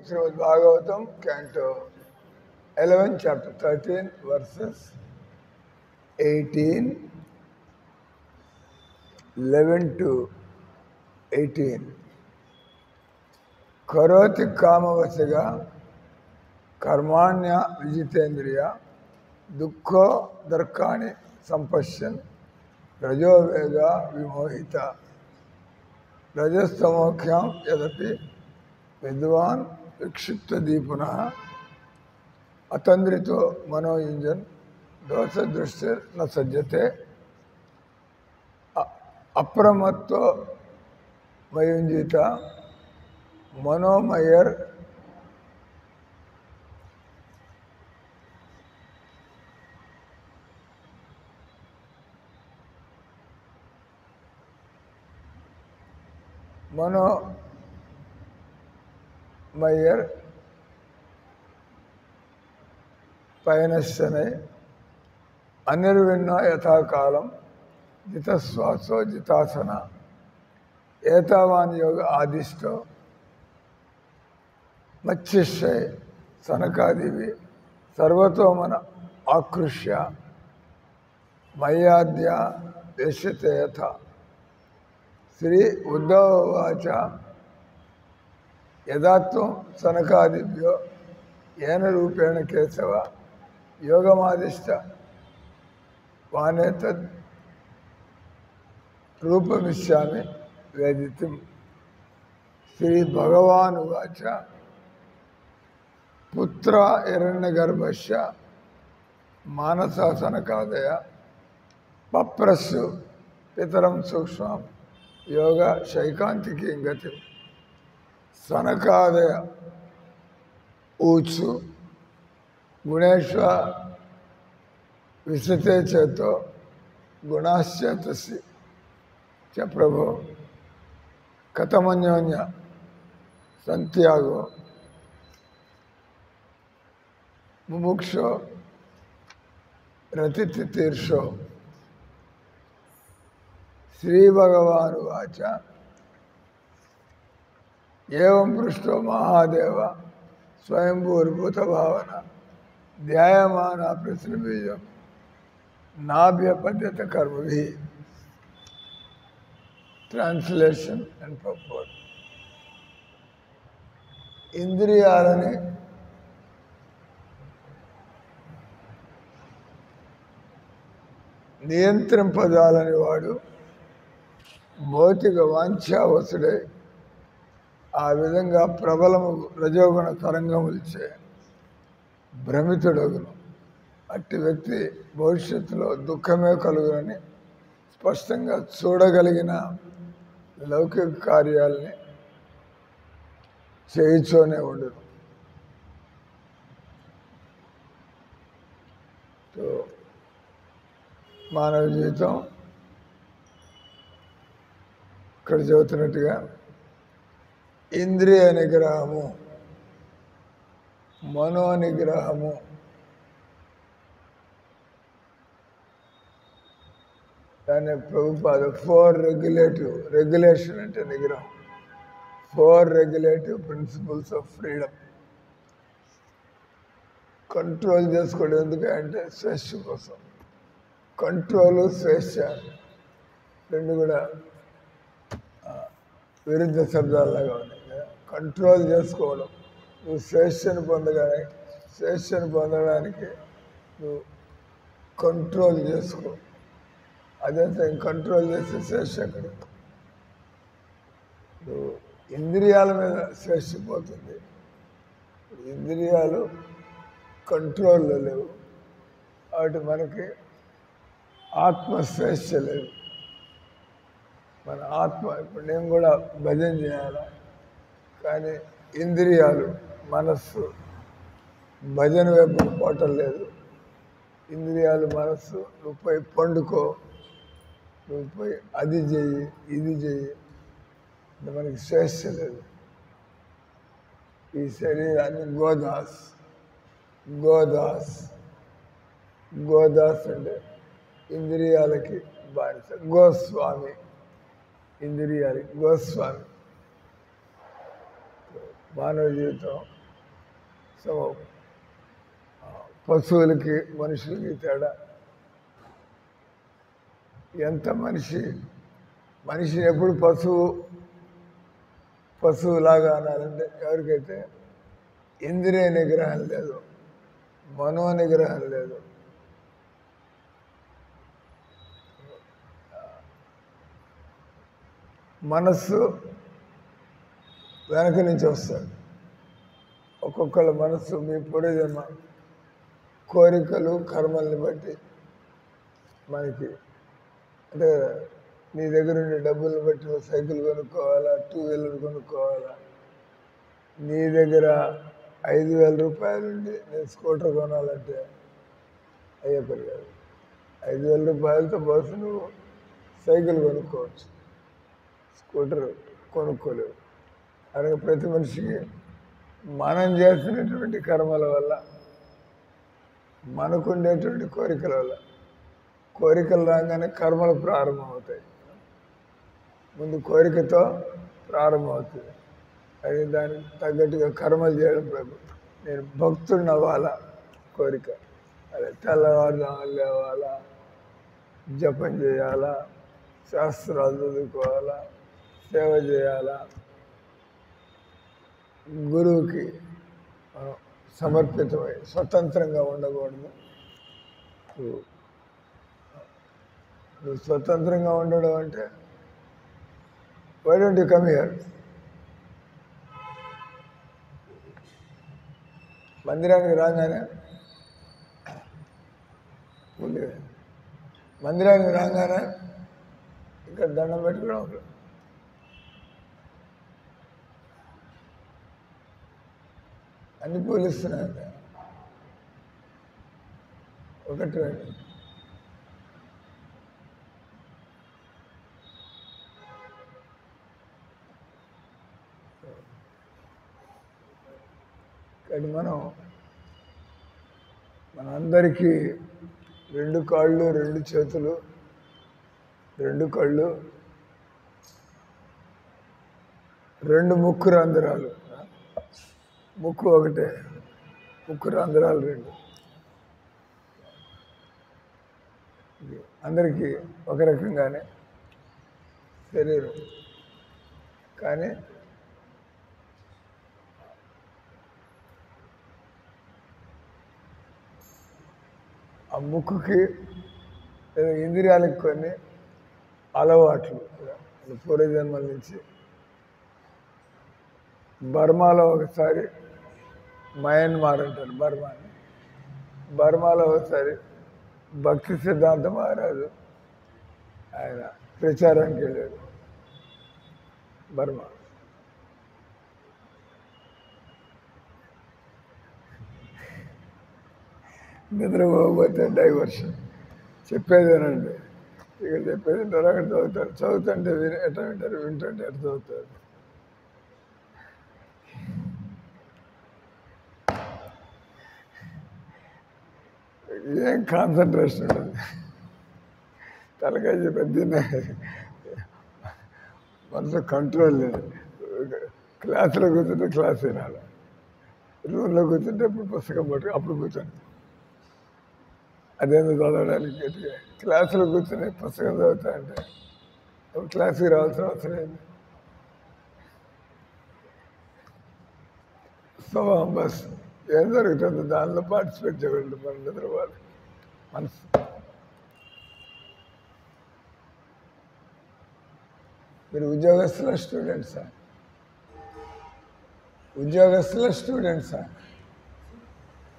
Srimad Bhagavatam, Canto 11, Chapter 13, verses 18, 11 to 18. Karoti Kamavasiga, Karmanya Vijitendriya, Dukkho Darkani Sampasyan, Rajovega Vimohita, Rajastamokhyam Yadapi, Vidwan Vikshipta Deepuna, Atandrito Manoyinjan, Dosa Drishtir Na Sajjate, Apramatto Mayunjita, Manomayar Payanasane, Anirvinna Yathakalam, Jitaswaso Jitasana, Etavan Yoga Adisto, Machishay, Sanakadivi, Sarvatomana Akrushya, Mayadya Veshatayatha, Sri Uddhavacha, Yadatum Sanakadibhyo, Yena Rupena Kesava, Yogamadishta, Vanetad Rupamishyami Veditim, Sri Bhagavan Uvacha, Putra Hiranyagarbhasya, Manasa Sanakadaya, Paprasu, Pitaram Suksham, Yoga Shaikantiki Ingatim, Sanakadaya, Utsu, Guneshwa, Visate Cheto, Gunashyatasi, Cha Prabhu, Katamanyonya, Santiago, Mumuksho, Ratititirsho, Sri Bhagavan Uvacha, Evam Prushto Mahadeva, Swayambhur Bhuta Bhavana, Dhyayamana Prasnabhijam, Nabhya Padyata Karmabhi. Translation and purport. Indriyalani నియంత్రింపజాలని వాడు భౌతిక వాంఛావసుడై ఆ విధంగా ప్రబలము రజోగుణ తరంగములచే భ్రమితుడగును. అట్టి వ్యక్తి భవిష్యత్తులో దుఃఖమే కలుగునని స్పష్టంగా చూడగలిగిన లౌకిక కార్యాలని చేయిచోనే ఉండదు. మానవ జీవితం ఇక్కడ చదువుతున్నట్టుగా ఇంద్రియ నిగ్రహము, మనో నిగ్రహము, దాన్ని ప్రభుపాద రెగ్యులేషన్ అంటే నిగ్రహం, 4 regulative principles of freedom. Control చేసుకోవడం ఎందుకంటే స్వేచ్ఛ కోసం. కంట్రోలు స్వేచ్ఛ రెండు కూడా విరుద్ధ శబ్దాల్లాగా ఉన్నాయి. కంట్రోల్ చేసుకోవడం, నువ్వు స్వేచ్ఛను పొందడానికి నువ్వు కంట్రోల్ చేసుకో. అదంతా కంట్రోల్ చేస్తే స్వేచ్ఛ అక్కడ. నువ్వు ఇంద్రియాల మీద స్వేచ్ఛ పోతుంది. ఇంద్రియాలు కంట్రోల్లో లేవు కాబట్టి మనకి ఆత్మస్వేచ్ఛ లేదు. మన ఆత్మ ఇప్పుడు నేను కూడా భజన చేయాలా, కానీ ఇంద్రియాలు మనస్సు భజన వైపు పోవటం లేదు. ఇంద్రియాలు మనస్సు నువ్వు పోయి పండుకో, నువ్వు పోయి అది చెయ్యి ఇది చెయ్యి, మనకి స్వేచ్ఛ లేదు. ఈ శరీరాన్ని గోదాస్ అంటే ఇంద్రియాలకి బానిస. గోస్వామి ఇంద్రియాలకి గోస్వామి. మానవ జీవితం. సో పశువులకి మనుషులకి తేడా ఎంత మనిషిని ఎప్పుడు పశువులాగా అనాలంటే ఎవరికైతే ఇంద్రియ నిగ్రహం లేదు, మనో నిగ్రహం లేదు. మనస్సు వెనక నుంచి వస్తుంది. ఒక్కొక్కళ్ళ మనస్సు మీ పూర్వజన్మ కోరికలు కర్మల్ని బట్టి మనకి అంటే నీ దగ్గర ఉండే డబ్బులను బట్టి నువ్వు సైకిల్ కొనుక్కోవాలా, 2 వీలర్ కొనుక్కోవాలా. నీ దగ్గర 5,000 రూపాయలు ఉండి నేను స్కూటర్ కొనాలంటే అయ్యే పని కాదు. 5,000 రూపాయలతో బస్సు నువ్వు సైకిల్ కొనుక్కోవచ్చు, స్కూటర్ కొనుక్కోలేవు. అలాగే ప్రతి మనిషికి మనం చేస్తున్నటువంటి కర్మల వల్ల, మనకుండేటువంటి కోరికల వల్ల, కోరికలు రాగానే కర్మలు ప్రారంభమవుతాయి. ముందు కోరికతో ప్రారంభమవుతుంది. అది దానికి తగ్గట్టుగా కర్మలు చేయడం ప్రభుత్వం. నేను భక్తుడిని అవ్వాలా కోరిక, అదే తెల్లవారుజామున లేవాలా, జపం చేయాలా, శాస్త్రాలు చదువుకోవాలా, సేవ చేయాలా, గురువుకి మనం సమర్పితమై స్వతంత్రంగా ఉండకూడదు. నువ్వు స్వతంత్రంగా ఉండడం అంటే why don't you come here? మందిరానికి రాగానే ఇక్కడ దండం పెట్టుకోవడం, అన్ని పూలిస్తున్నాయి. ఒకటి కానీ మనందరికీ 2 కాళ్ళు, 2 చేతులు, 2 కళ్ళు, 2 ముక్కు రంధ్రాలు. ముక్కు ఒకటే, ముక్కు రంధ్రాలు 2. అందరికీ ఒక రకంగానే శరీరం, కానీ ఆ ముక్కుకి ఇంద్రియాలకు కొన్ని అలవాట్లు పూర్వజన్మల నుంచి. బర్మాలో ఒకసారి, మయన్మార్ అంటారు బర్మాని, బర్మాలో ఒకసారి భక్తి సిద్ధాంత మహారాజు ఆయన ప్రచారానికి వెళ్ళాడు బర్మా. నిద్రపోతే డైవర్షన్ చెప్పేదేనండి. ఇక్కడ చెప్పేది వింటారు, అక్కడ చదువుతారు, చదువుతుంటే ఎట్లా వింటారు, వింటుంటే ఎట్లా చదువుతారు. ఏం కాన్సన్ట్రేషన్ ఉంటుంది, తలకాయ పెద్ద మనసు కంట్రోల్ లేదు. క్లాసులో కూర్చుంటే క్లాస్ వినాలి, రూమ్లో కూర్చుంటే అప్పుడు పుస్తకం పట్టుకు అప్పుడు కూర్చోండి. అదేందుకు చదవడానికి క్లాసులో కూర్చొని పుస్తకం చదువుతా అంటే అప్పుడు క్లాస్కి రావాల్సిన అవసరం ఏంది? స్వభావం బస్ ఏం జరుగుతుంది దానిలో పార్టిసిపేట్ చేయగలరు మన నిద్రపోవాలి మనసు. మీరు ఉద్యోగస్తుల స్టూడెంట్సా?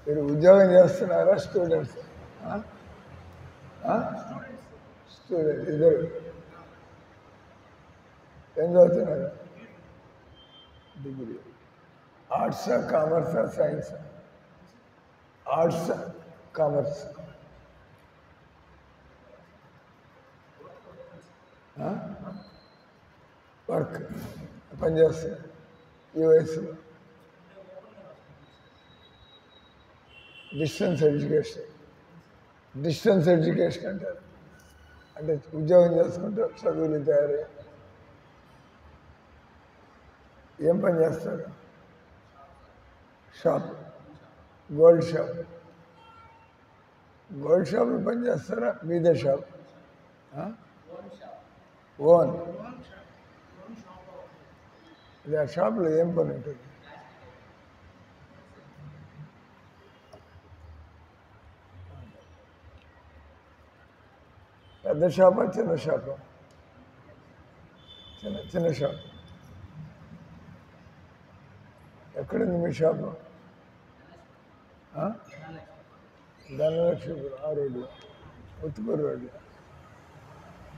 మీరు ఉద్యోగం చేస్తున్నారా స్టూడెంట్స్? స్టూడెంట్ ఇద్దరు ఏం చదువుతున్నారు? డిగ్రీ. ఆర్ట్సా, కామర్సా, సైన్సా? Arts, commerce. వర్క్ పనిచేస్తారు ఈ వయసులో. డిస్టెన్స్ ఎడ్యుకేషన్ అంటారు. అంటే ఉద్యోగం చేసుకుంటూ చదువులు తయారై ఏం పని చేస్తారు? Shop, gold shop. గోల్డ్ షాప్లో పనిచేస్తారా? మీదే షాప్? ఓన్. ఇది ఆ షాప్లో ఏం పని ఉంటుంది? పెద్ద షాపా చిన్న షాపా? చిన్న షాప్. ఎక్కడుంది మీ షాపు? ధనలక్ష్మీపురం ఆ రోడ్లో, ఉత్తుపూర్ రోడ్లో.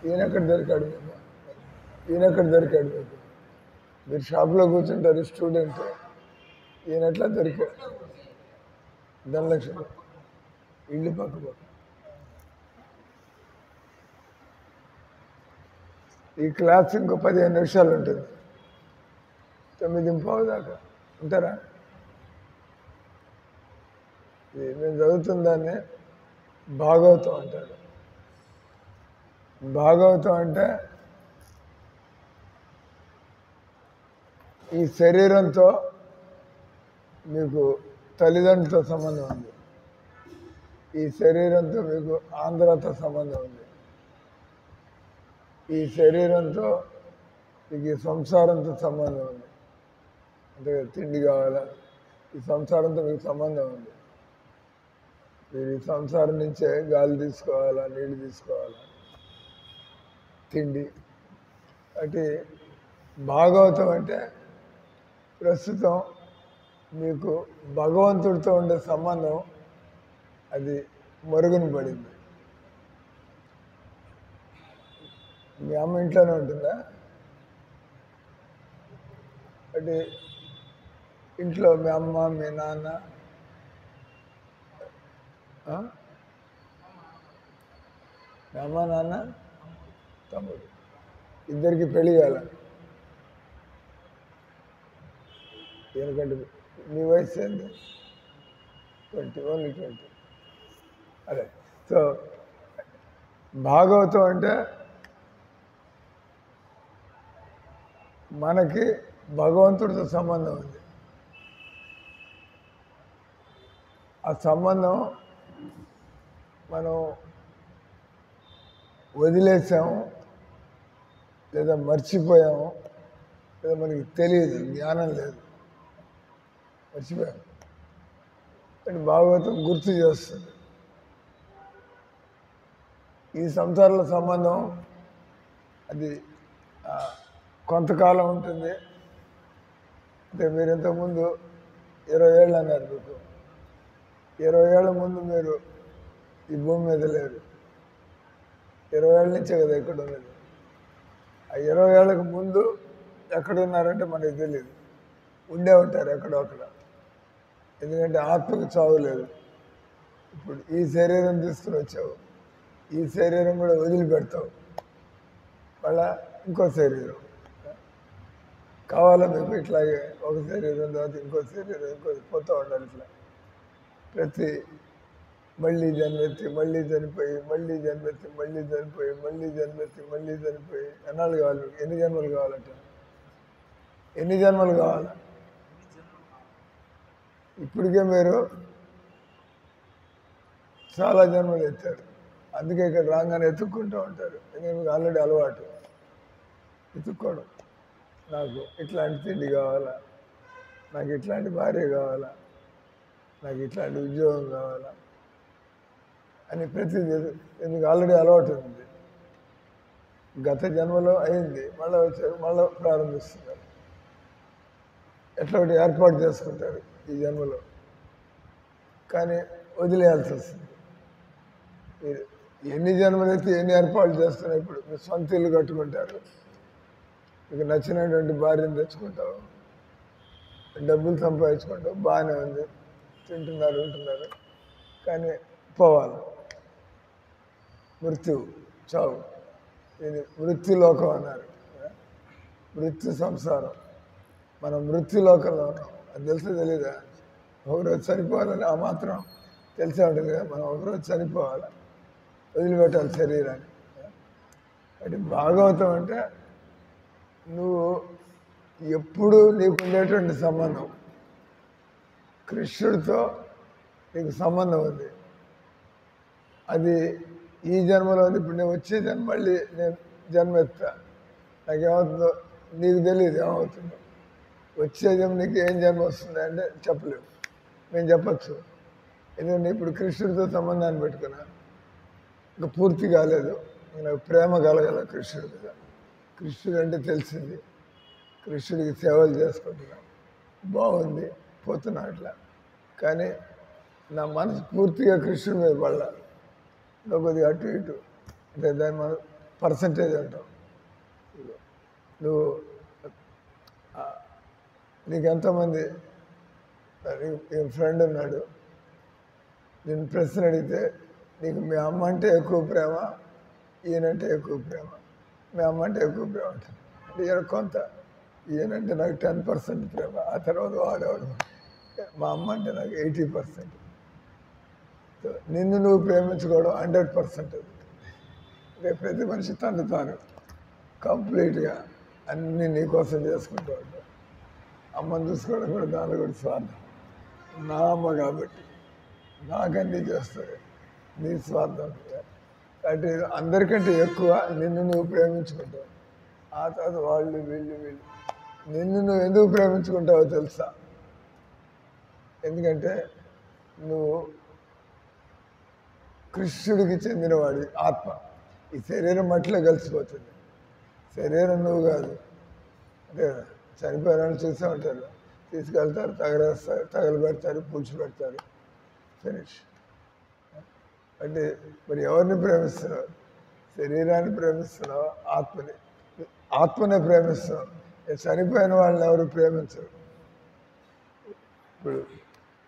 ఈయనెక్కడ దొరికాడు మీకు? ఈయనెక్కడ దొరికాడు మీకు? మీరు షాప్లో కూర్చుంటారు స్టూడెంట్, ఈయన ఎట్లా దొరికాడు? ధనలక్ష్మి ఇల్లు పక్క. ఈ క్లాస్ ఇంకో 15 నిమిషాలు ఉంటుంది, 9:15 దాకా ఉంటారా? ఇది మేము చదువుతుందాన్ని భాగవతం అంటారు. భాగవతం అంటే ఈ శరీరంతో మీకు తల్లిదండ్రులతో సంబంధం ఉంది, ఈ శరీరంతో మీకు ఆంధ్రతో సంబంధం ఉంది, ఈ శరీరంతో మీకు ఈ సంసారంతో సంబంధం ఉంది. అంటే తిండి కావాలా, ఈ సంసారంతో మీకు సంబంధం ఉంది. మీరు ఈ సంసారం నుంచే గాలి తీసుకోవాలా, నీళ్ళు తీసుకోవాలా, తిండి. అంటే భాగవతం అంటే ప్రస్తుతం మీకు భగవంతుడితో ఉండే సంబంధం అది మరుగున పడింది. మీ అమ్మ ఇంట్లోనే ఉంటుందా? అంటే ఇంట్లో మీ అమ్మ, మీ నాన్న, మీ అమ్మ, నాన్న, తమ్ముడు ఇద్దరికి పెళ్ళి కాల. ఎందుకంటే మీ వయసు ఏంది? 20, ఓన్లీ 20. అదే. సో భాగవతం అంటే మనకి భగవంతుడితో సంబంధం ఉంది. ఆ సంబంధం మనం వదిలేసాము, లేదా మర్చిపోయాము, లేదా మనకి తెలియదు, జ్ఞానం లేదు, మర్చిపోయాము. కానీ భాగవతం గుర్తు చేస్తుంది. ఈ సంసారాల సంబంధం అది కొంతకాలం ఉంటుంది. అంటే మీరు ఇంతకుముందు 20 ఏళ్ళు అన్నారు. మీకు 20 ఏళ్ళ ముందు మీరు ఈ భూమి మీద లేరు. 20 ఏళ్ళ నుంచే కదా ఎక్కడ ఉన్నది. ఆ 20 ఏళ్ళకు ముందు ఎక్కడున్నారంటే మనకి తెలియదు. ఉండే ఉంటారు ఎక్కడో అక్కడ. ఎందుకంటే ఆత్మకు చావు లేదు. ఇప్పుడు ఈ శరీరం తీసుకుని వచ్చావు, ఈ శరీరం కూడా వదిలిపెడతావు, మళ్ళా ఇంకో శరీరం కావాలా మీకు. ఇట్లాగే ఒక శరీరం తర్వాత ఇంకో శరీరం, ఇంకో పోతూ ఉండాలి. ఇట్లా ప్రతి మళ్ళీ జన్మెత్తి, మళ్ళీ చనిపోయి, మళ్ళీ జన్మెత్తి, మళ్ళీ చనిపోయి, మళ్ళీ జన్మెత్తి, మళ్ళీ చనిపోయి. ఎన్నాళ్ళు కావాలి? ఎన్ని జన్మలు కావాలంట? ఎన్ని జన్మలు కావాలి? ఇప్పటికే మీరు చాలా జన్మలు ఎత్తారు. అందుకే ఇక్కడ రాగానే ఎత్తుక్కుంటూ ఉంటారు. ఎందుకంటే మీకు ఆల్రెడీ అలవాటు ఎత్తుక్కోవడం. నాకు ఇట్లాంటి తిండి కావాలా, నాకు ఇట్లాంటి భార్య కావాలా, నాకు ఇట్లాంటి ఉద్యోగం కావాలా అని ప్రతిదీ ఎందుకు ఆల్రెడీ అలవాటు ఉంది. గత జన్మలో అయింది, మళ్ళీ వచ్చారు, మళ్ళీ ప్రారంభిస్తున్నారు. ఎట్లా ఒకటి ఏర్పాటు చేసుకుంటారు ఈ జన్మలో, కానీ వదిలేయాల్సి వస్తుంది. మీరు ఎన్ని జన్మలైతే ఎన్ని ఏర్పాట్లు చేస్తున్నారు. ఇప్పుడు మీరు సొంత ఇల్లు కట్టుకుంటారు, మీకు నచ్చినటువంటి భార్యను తెచ్చుకుంటావు, డబ్బులు సంపాదించుకుంటావు, బాగానే ఉంది, తింటున్నారు, ఉంటున్నారు. కానీ పోవాలి, మృత్యు, చావు. ఇది మృత్యులోకం అన్నారు. మృత్యు సంసారం. మనం మృత్యులోకంలో ఉన్నాం. అది తెలిసి తెలీదా? ఒకరోజు చనిపోవాలని ఆ మాత్రం తెలిసే ఉంటుంది కదా. మనం ఒకరోజు చనిపోవాలి, వదిలిపెట్టాలి శరీరాన్ని. అంటే భాగవతం అంటే నువ్వు ఎప్పుడు నీకు ఉండేటువంటి సంబంధం. కృష్ణుడితో నీకు సంబంధం ఉంది. అది ఈ జన్మలో ఉంది. ఇప్పుడు నేను వచ్చే జన్మ మళ్ళీ నేను జన్మ ఎత్తా, నాకేమవుతుందో నీకు తెలియదు ఏమవుతుందో. వచ్చే జన్మ నీకు ఏం జన్మ వస్తుంది అంటే చెప్పలేవు. నేను చెప్పచ్చు, ఎందుకంటే ఇప్పుడు కృష్ణుడితో సంబంధాన్ని పెట్టుకున్నా, ఇంకా పూర్తి కాలేదు. నాకు ప్రేమ కలగల కృష్ణుడి మీద. కృష్ణుడు అంటే తెలిసింది, కృష్ణుడికి సేవలు చేసుకుంటున్నా, బాగుంది, పోతున్నా అట్లా. కానీ నా మనసు పూర్తిగా కృష్ణుడి మీద పడలా. ఇంకా కొద్దిగా అటు ఇటు అంటే దాన్ని మనం పర్సంటేజ్ అంటాం. నువ్వు నీకు ఎంతోమంది ఫ్రెండ్ ఉన్నాడు, నేను ప్రశ్న అడిగితే నీకు మీ అమ్మ అంటే ఎక్కువ ప్రేమ, ఈయనంటే ఎక్కువ ప్రేమ. మీ అమ్మ అంటే ఎక్కువ ప్రేమ అంటాను. అంటే ఈయన కొంత, ఈయనంటే నాకు 10% ప్రేమ, ఆ తర్వాత వాడేవాడు. మా అమ్మ అంటే నాకు 80%. నిన్ను నువ్వు ప్రేమించుకోవడం 100%. రేపు ప్రతి మనిషి తను తాను కంప్లీట్గా అన్నీ నీకోసం చేసుకుంటూ ఉంటాడు. అమ్మని చూసుకోవడం కూడా దాని కూడా స్వార్థం. నా అమ్మ కాబట్టి నాకన్నీ చేస్తుంది, నీ స్వార్థం. కాబట్టి అందరికంటే ఎక్కువ నిన్ను నువ్వు ప్రేమించుకుంటావు. ఆ తర్వాత వాళ్ళు వీళ్ళు. నిన్ను నువ్వు ఎందుకు ప్రేమించుకుంటావో తెలుసా? ఎందుకంటే నువ్వు కృష్ణుడికి చెందినవాడి ఆత్మ. ఈ శరీరం మట్టిలో కలిసిపోతుంది. శరీరం నువ్వు కాదు. అంటే చనిపోయిన వాళ్ళు చూసే ఉంటారు, తీసుకెళ్తారు, తగలబెడతారు, పూడ్చిపెడతారు, ఫినిష్. అంటే మరి ఎవరిని ప్రేమిస్తున్నావు? శరీరాన్ని ప్రేమిస్తున్నావు, ఆత్మనే ప్రేమిస్తున్నావు. చనిపోయిన వాళ్ళని ఎవరు ప్రేమించరు. ఇప్పుడు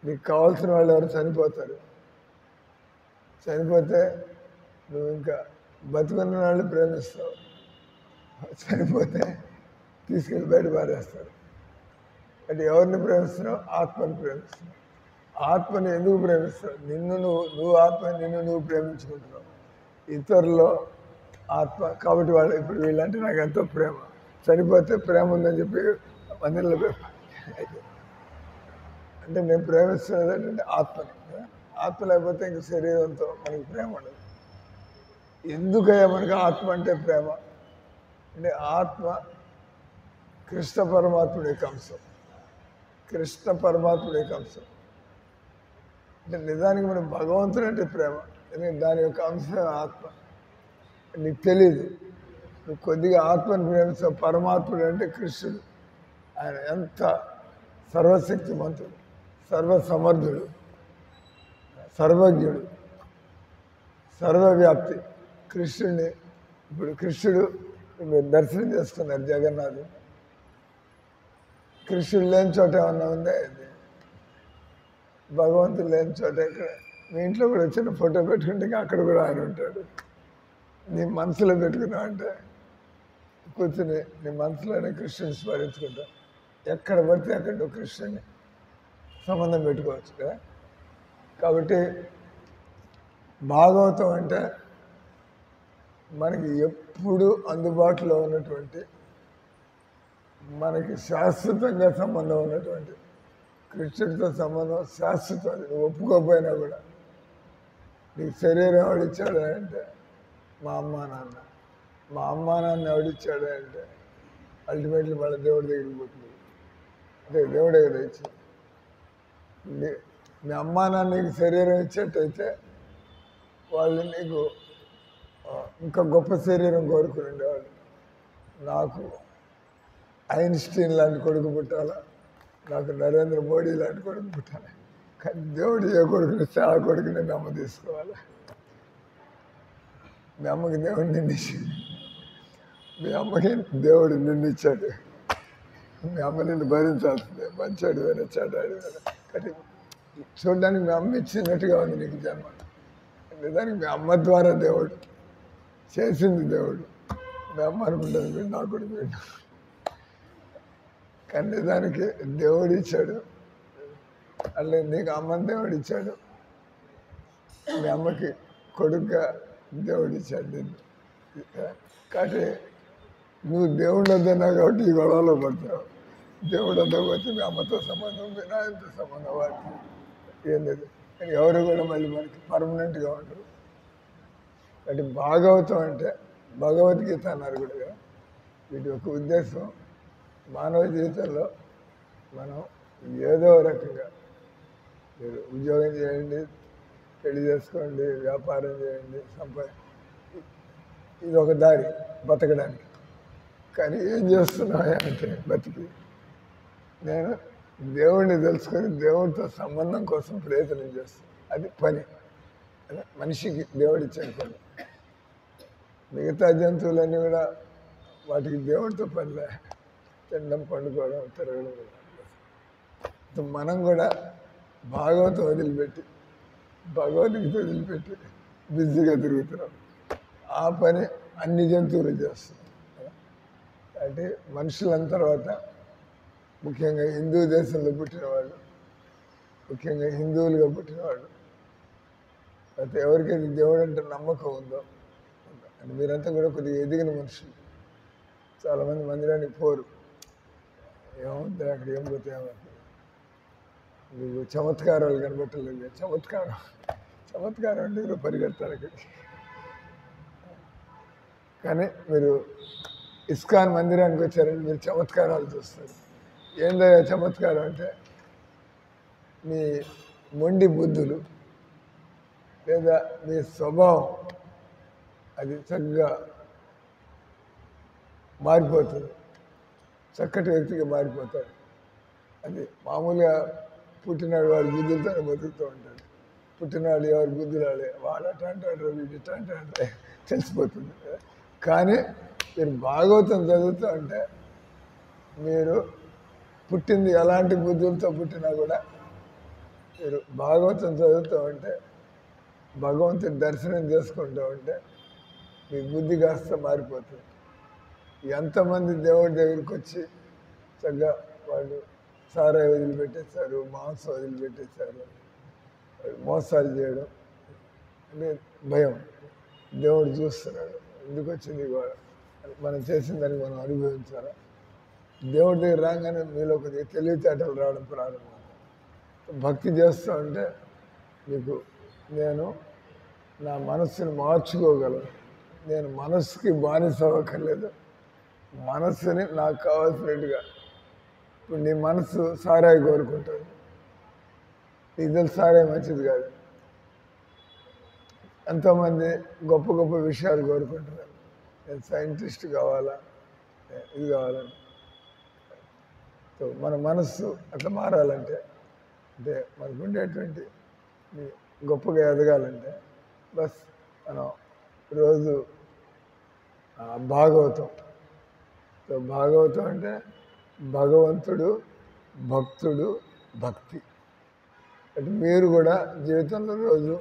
నీకు కావాల్సిన వాళ్ళు ఎవరు చనిపోతారు, చనిపోతే నువ్వు ఇంకా బతుకున్న వాళ్ళు ప్రేమిస్తావు, చనిపోతే తీసుకెళ్ళి బయట పారేస్తారు. అంటే ఎవరిని ప్రేమిస్తున్నావు? ఆత్మని ప్రేమిస్తున్నావు. ఆత్మని ఎందుకు ప్రేమిస్తావు? నువ్వు ఆత్మని నువ్వు ప్రేమించుకుంటున్నావు. ఇతరుల్లో ఆత్మ కాబట్టి వాళ్ళు ఇప్పుడు వీళ్ళంటే నాకు ఎంతో ప్రేమ, చనిపోతే ప్రేమ ఉందని చెప్పి మందిరంలో అంటే నేను ప్రేమిస్తున్నది ఏంటంటే ఆత్మని. ఆత్మ లేకపోతే ఇంక శరీరంతో మనకి ప్రేమ ఉండదు. ఎందుకయ్యా మనకి ఆత్మ అంటే ప్రేమ అంటే ఆత్మ కృష్ణ పరమాత్ముడి అంశం. కృష్ణ పరమాత్ముడి అంశం అంటే నిజానికి మనం భగవంతుడు అంటే ప్రేమ, ఎందుకంటే దాని యొక్క అంశం ఆత్మ. నీకు తెలీదు, నువ్వు కొద్దిగా ఆత్మను ప్రేమిస్తావు. పరమాత్ముడు అంటే కృష్ణుడు. ఆయన ఎంత సర్వశక్తిమంతుడు, సర్వసమర్థుడు, సర్వజ్ఞుడు, సర్వవ్యాప్తి. కృష్ణుడిని ఇప్పుడు కృష్ణుడు మీరు దర్శనం చేసుకున్నారు జగన్నాథుడు. కృష్ణుడు లేని చోట ఏమన్నా ఉందా? భగవంతుడు లేని చోట ఇక్కడ మీ ఇంట్లో కూడా చిన్న ఫోటో పెట్టుకుంటే అక్కడ కూడా ఆయన ఉంటాడు. నీ మనసులో పెట్టుకున్నావు అంటే కూర్చుని నీ మనసులోనే కృష్ణుని స్మరించుకుంటా. ఎక్కడ పడితే అక్కడ నువ్వు కృష్ణుని సంబంధం పెట్టుకోవచ్చు కదా. కాబట్టి భాగవతం అంటే మనకి ఎప్పుడు అందుబాటులో ఉన్నటువంటి, మనకి శాశ్వతంగా సంబంధం ఉన్నటువంటి కృష్ణుడితో సంబంధం శాశ్వతం. అది నువ్వు ఒప్పుకోకపోయినా కూడా. నీకు శరీరం ఎవడిచ్చాడు అంటే మా అమ్మా నాన్న. మా అమ్మా నాన్న ఎవడిచ్చాడు అంటే అల్టిమేట్లీ వాళ్ళ దేవుడి దగ్గరికి పోతుంది. అంటే దేవుడే కదా ఇచ్చింది. మీ అమ్మా నాన్న నీకు శరీరం ఇచ్చేట్టయితే వాళ్ళు నీకు ఇంకా గొప్ప శరీరం కోరుకుని ఉండేవాళ్ళు. నాకు ఐన్స్టీన్ లాంటి కొడుకు పుట్టాలా, నాకు నరేంద్ర మోడీ లాంటి కొడుకు పుట్టాలి. కానీ దేవుడు ఏ కొడుకుని ఇస్తే ఆ కొడుకుని మీ అమ్మ తీసుకోవాలి. మీ అమ్మకి దేవుడు నిన్నిచ్చాడు, మీ అమ్మకి దేవుడు నిన్నిచ్చాడు. మీ అమ్మ నిన్ను భరించాల్సిందే, మంచాడు వేరే చెడ్డాడు వేరే. కానీ చూడడానికి మీ అమ్మ ఇచ్చినట్టుగా ఉంది నీకు జన్మ. నిజానికి మీ అమ్మ ద్వారా దేవుడు చేసింది దేవుడు. మీ అమ్మ అనుకుంటుంది వీడు నా కొడుకు వీడు. కానీ నిజానికి దేవుడు ఇచ్చాడు. అట్లా నీకు అమ్మని దేవుడు ఇచ్చాడు, మీ అమ్మకి కొడుకుగా దేవుడు ఇచ్చాడు నిన్ను. కాబట్టి నువ్వు దేవుడు వద్దన్నావు కాబట్టి ఈ గొడవలో పడతావు. దేవుడు వద్దకపోతే మీ అమ్మతో సంబంధం, మీ నాయనతో సంబంధం, వాటికి ఏం లేదు. కానీ ఎవరు కూడా మళ్ళీ మనకి పర్మనెంట్గా ఉండరు. అంటే భాగవతం అంటే భగవద్గీత అన్నారు కూడా. వీటి యొక్క ఉద్దేశం మానవ జీవితంలో మనం ఏదో రకంగా, మీరు ఉద్యోగం చేయండి, పెళ్లి చేసుకోండి, వ్యాపారం చేయండి, ఇది ఒక దారి బతకడానికి. కానీ ఏం చేస్తున్నాయా అంటే బతికి నేను దేవుణ్ణి తెలుసుకొని దేవుడితో సంబంధం కోసం ప్రయత్నం చేస్తాను. అది పని, అదే మనిషికి దేవుడిచ్చిన పని. మిగతా జంతువులన్నీ కూడా వాటికి దేవుడితో పనిలే, తినడం, పండుకోవడం, తిరగడం. మనం కూడా భాగవతం వదిలిపెట్టి, భగవద్గీత వదిలిపెట్టి బిజీగా తిరుగుతున్నాం. ఆ పని అన్ని జంతువులు చేస్తున్నాం. అంటే మనుషుల తర్వాత ముఖ్యంగా హిందూ దేశంలో పుట్టిన వాళ్ళు, ముఖ్యంగా హిందువులుగా పుట్టిన వాళ్ళు, అయితే ఎవరికైతే దేవుడు అంటే నమ్మకం ఉందో, అని మీరంతా కూడా కొద్దిగా ఎదిగిన మనుషులు. చాలామంది మందిరానికి పోరు, ఏమవుతుంది అక్కడ, ఏం పోతే ఏమవుతుంది, మీకు చమత్కారాలు కనబట్టలేదు. చమత్కారం అంటే మీరు పరిగెడతారు అక్కడికి. కానీ మీరు ఇస్కాన్ మందిరానికి వచ్చారని మీరు చమత్కారాలు చూస్తారు. ఏందో చమత్కారం అంటే మీ మొండి బుద్ధులు లేదా మీ స్వభావం అది చక్కగా మారిపోతుంది, చక్కటి వ్యక్తిగా మారిపోతాడు. అది మామూలుగా పుట్టినాడు వాడి బుద్ధులతో బతుకుతూ ఉంటాడు. పుట్టినాడు ఎవరి బుద్ధులాడే, వాడు అట్ట అంటాడు, వీడు ఇట్ట అంటే తెలిసిపోతుంది. కానీ మీరు భాగవతం చదువుతూ ఉంటే మీరు పుట్టింది ఎలాంటి బుద్ధులతో పుట్టినా కూడా మీరు భాగవతం చదువుతూ ఉంటే, భగవంతుడి దర్శనం చేసుకుంటూ ఉంటే మీ బుద్ధి కాస్త మారిపోతుంది. ఎంతమంది దేవుడి దగ్గరికి వచ్చి చక్కగా వాళ్ళు సారాయి వదిలిపెట్టేశారు, మాంసం వదిలిపెట్టేశారు, మోసాలు చేయడం అంటే భయం. దేవుడు చూస్తున్నాడు, ఎందుకు వచ్చింది కూడా మనం చేసిన దానికి మనం అనుభవించాలా. దేవుడి దగ్గర రాగానే మీలో కొద్దిగా తెలివితేటలు రావడం ప్రారంభం. భక్తి చేస్తూ ఉంటే మీకు నేను నా మనస్సుని మార్చుకోగలను. నేను మనస్సుకి బానిస అవ్వక్కర్లేదు, మనస్సుని నాకు కావాల్సినట్టుగా. ఇప్పుడు నీ మనసు సారాయి కోరుకుంటుంది, నీకు తెలుసు సారాయి మంచిది కాదు. ఎంతోమంది గొప్ప గొప్ప విషయాలు కోరుకుంటున్నారు, నేను సైంటిస్ట్ కావాలా, ఇది కావాలని. మన మనస్సు అట్లా మారాలంటే, అంటే మనకు ఉండేటువంటి గొప్పగా ఎదగాలంటే బస్ మనం రోజు భాగవతం. భాగవతం అంటే భగవంతుడు, భక్తుడు, భక్తి. అంటే మీరు కూడా జీవితంలో రోజు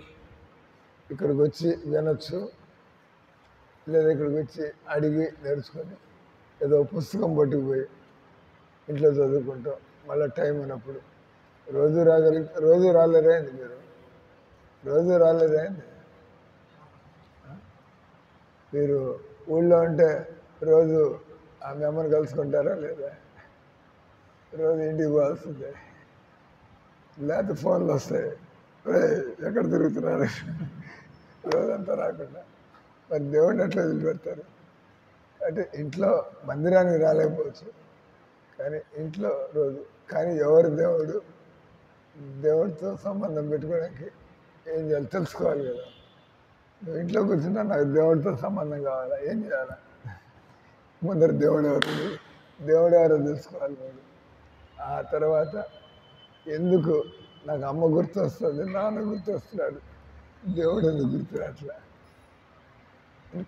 ఇక్కడికి వచ్చి వినొచ్చు, లేదా ఇక్కడికి వచ్చి అడిగి నేర్చుకొని ఏదో పుస్తకం పట్టుకుపోయి ఇంట్లో చదువుకుంటాం. మళ్ళీ టైం ఉన్నప్పుడు రోజు రోజు రాలేదేంది, మీరు రోజు రాలేదేంది? మీరు ఊళ్ళో ఉంటే రోజు ఆ మెమ్మని కలుసుకుంటారా లేదా? రోజు ఇంటికి పోవాల్సిందే, లేకపోతే ఫోన్లు వస్తాయి, ఎక్కడ తిరుగుతున్నారు రోజంతా రాకుండా. మరి దేవుడిని ఎట్లా వదిలిపెడతారు? అంటే ఇంట్లో మందిరానికి రాలేకపోవచ్చు, కానీ ఇంట్లో రోజు. కానీ ఎవరు దేవుడు, దేవుడితో సంబంధం పెట్టుకోవడానికి ఏం చేయాలి తెలుసుకోవాలి కదా. నువ్వు ఇంట్లో కూర్చున్నా నాకు దేవుడితో సంబంధం కావాలా, ఏం చేయాలా? ముందర దేవుడు ఎవరో తెలుసుకోవాలి మీరు. ఆ తర్వాత ఎందుకు నాకు అమ్మ గుర్తు వస్తుంది, నాన్న గుర్తు వస్తున్నాడు, దేవుడు ఎందుకు గుర్తురాట్లా?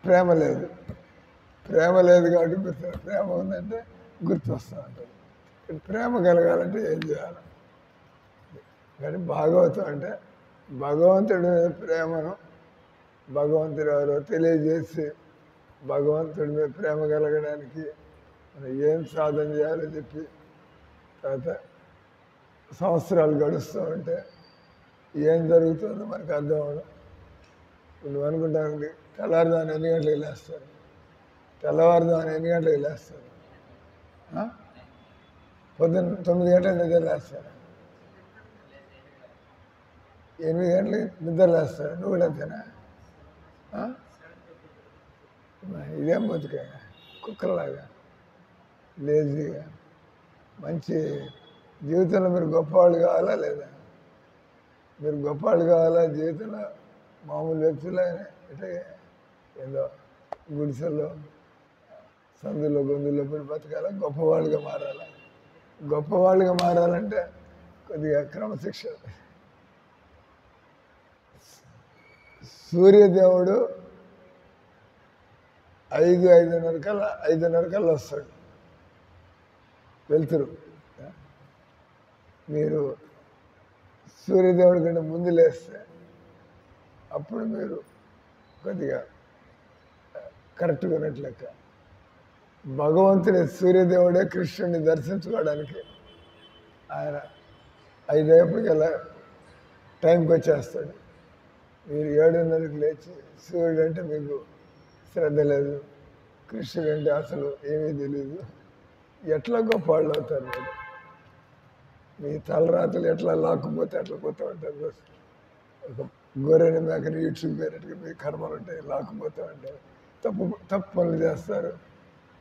ప్రేమ లేదు కాబట్టి గుర్తు. ప్రేమ ఉందంటే గుర్తు వస్తూ ఉంటుంది. ప్రేమ కలగాలంటే ఏం చేయాలి? కానీ భాగవతం అంటే భగవంతుడి మీద ప్రేమను భగవంతుడు ఎవరో తెలియజేసి, భగవంతుడి మీద ప్రేమ కలగడానికి మనం ఏం సాధన చేయాలో చెప్పి, తర్వాత సంవత్సరాలు గడుస్తూ ఉంటే ఏం జరుగుతుందో మనకు అర్థం అవ్వడం. నువ్వు అనుకుంటాను తెల్లారుదాన్ని ఎన్ని గంటలకు లేస్తారు, తెల్లవారుదాన్ని ఎన్ని గంటలకు లేస్తారు, పొద్దున్న 9 గంటలకు నిద్ర లేస్తాను, 8 గంటలకు నిద్ర లేస్తాను. నువ్వు కూడా అంతేనా? ఇదేం బతుకే కుక్కలాగా లేజీగా. మంచి జీవితంలో మీరు గొప్పవాళ్ళు కావాలా లేదా? మీరు గొప్పవాళ్ళు కావాలా జీవితంలో? మామూలు వ్యక్తులు అంటే ఏదో గుడిసెల్లో సందులో గొంతుల్లో పడి బతకాలా? గొప్పవాళ్ళుగా మారాలా? గొప్పవాళ్ళుగా మారాలంటే కొద్దిగా క్రమశిక్షణ. సూర్యదేవుడు 5:30 కల్లా వస్తాడు వెళ్తురు. మీరు సూర్యదేవుడి కంటే ముందు లేస్తే అప్పుడు మీరు కొద్దిగా కరెక్ట్గా ఉన్నట్లు లెక్క. భగవంతుని సూర్యదేవుడే కృష్ణుడిని దర్శించుకోవడానికి ఆయన 5 అయ్యేప్పటికల్లా టైంకి వచ్చేస్తాడు. మీరు 7:30కి లేచి సూర్యుడు అంటే మీకు శ్రద్ధ లేదు, కృష్ణుడు అంటే అసలు ఏమీ తెలియదు. ఎట్లా గొప్ప వాళ్ళు అవుతారు మీరు? మీ తలరాతలు ఎట్లా లాక్కుపోతే అట్లా పోతూ ఉంటారు. ఒక గొర్రెని మేకని యూట్యూబ్ పేరెట్గా మీ కర్మలు ఉంటాయి, లాక్కుపోతూ ఉంటారు. తప్పు పనులు చేస్తారు,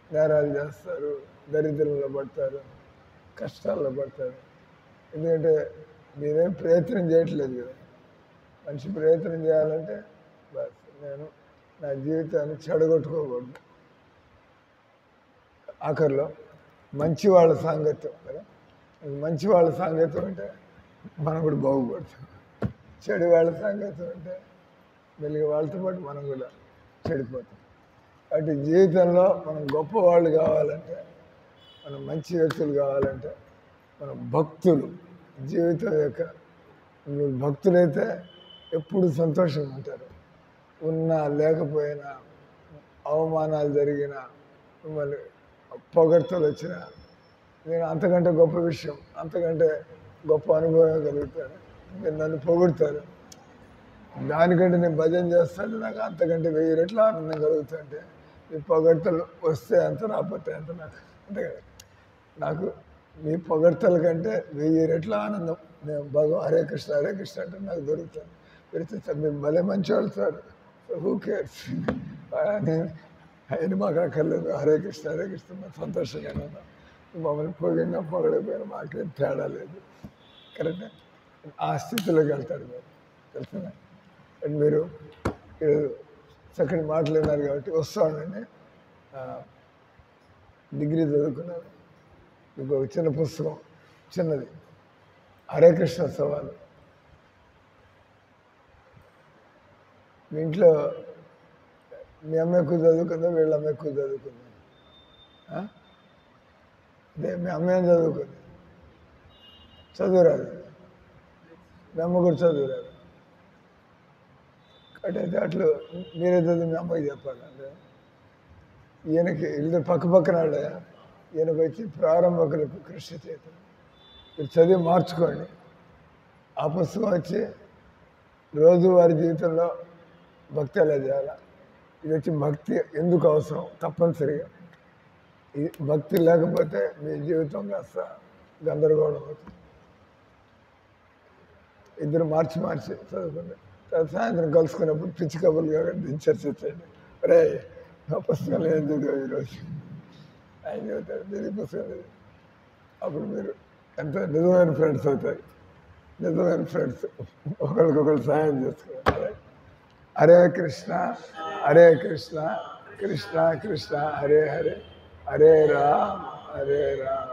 నేరాలు చేస్తారు, దరిద్రంలో పడతారు, కష్టాల్లో పడతారు. ఎందుకంటే మీరేం ప్రయత్నం చేయట్లేదు కదా. మనిషి ప్రయత్నం చేయాలంటే బస్ నేను నా జీవితాన్ని చెడగొట్టుకోకూడదు. ఆఖరిలో మంచి వాళ్ళ సాంగత్యం కదా. మంచి వాళ్ళ సాంగత్యం అంటే మనం కూడా బాగుపడతాం. చెడు వాళ్ళ సాంగత్యం అంటే మెల్లిగా వాళ్ళతో పాటు మనం కూడా చెడిపోతాం. కాబట్టి జీవితంలో మనం గొప్పవాళ్ళు కావాలంటే, మనం మంచి వ్యక్తులు కావాలంటే, మనం భక్తులు జీవితం యొక్క మీరు భక్తులైతే ఎప్పుడు సంతోషంగా ఉంటారు. ఉన్నా లేకపోయినా, అవమానాలు జరిగినా, మిమ్మల్ని పొగడ్తలు వచ్చినా, నేను అంతకంటే గొప్ప విషయం, అంతకంటే గొప్ప అనుభవం కలుగుతాను. మీరు నన్ను పొగుడతారు, దానికంటే నేను భజన చేస్తాను, నాకు అంతకంటే 1000 రెట్ల ఆనందం కలుగుతుంటే. మీ పొగడ్తలు వస్తే అంత, రాకపోతే అంత. నాకు అంతే కదా. నాకు మీ పొగడ్తల కంటే 1000 రెట్ల ఆనందం నేను హరే కృష్ణ అంటే నాకు దొరుకుతాను. పెడితే మీరు భలే మంచి వాళ్ళు సార్, హూ కేర్స్, ఆయన మాకు అక్కర్లేదు. హరే కృష్ణ నాకు సంతోషంగానే ఉన్నాం. మమ్మల్ని పొగిడినా పొగడకపోయినా మాకేం తేడా లేదు. కరెక్టే. ఆ స్థితిలోకి వెళ్తాడు మీరు, తెలుసునా? మీరు చక్కటి మాట్లాడినారు కాబట్టి వస్తానండి. డిగ్రీ చదువుకున్నాను. మీకు ఒక చిన్న పుస్తకం, చిన్నది, హరే కృష్ణ సవాలు. మీ ఇంట్లో మీ అమ్మ ఎక్కువ చదువుకుందా, వీళ్ళ అమ్మ ఎక్కువ చదువుకుందా? అదే మీ అమ్మ ఏం చదువుకుంది? చదువురాదు. మీ అమ్మ కూడా చదువురాదు. కాబట్టి అట్లు మీరే చదువు మీ అమ్మకి చెప్పాలంటే. ఈయనకి ఇల్లు పక్కన వాళ్ళే, ఈయనకు వచ్చి ప్రారంభకులకు కృషి చేత మీరు చదివి మార్చుకోండి. ఆ పుస్తకం వచ్చి రోజువారి జీవితంలో భక్తి ఎలా చేయాలి, ఇది వచ్చి భక్తి ఎందుకు అవసరం తప్పనిసరిగా. ఈ భక్తి లేకపోతే మీ జీవితం కాస్త గందరగోళం అవుతుంది. ఇద్దరు మార్చి చదువుకోండి. సాయంత్రం కలుసుకున్నప్పుడు పిచ్చి కబుర్లు కాబట్టి చర్చించండి. రే నా పుస్తకాలు ఏం చదివావు ఈరోజు, ఆయన చదువుతాడు, మీరు పుస్తకం లేదు. అప్పుడు మీరు ఎంతో నిజమైన ఫ్రెండ్స్ అవుతారు. నిజమైన ఫ్రెండ్స్ ఒకరికొకరు సాయం చేసుకోవాలి. హరే కృష్ణ హరే కృష్ణ కృష్ణ కృష్ణ హరే హరే, హరే రామ్ హరే రామ్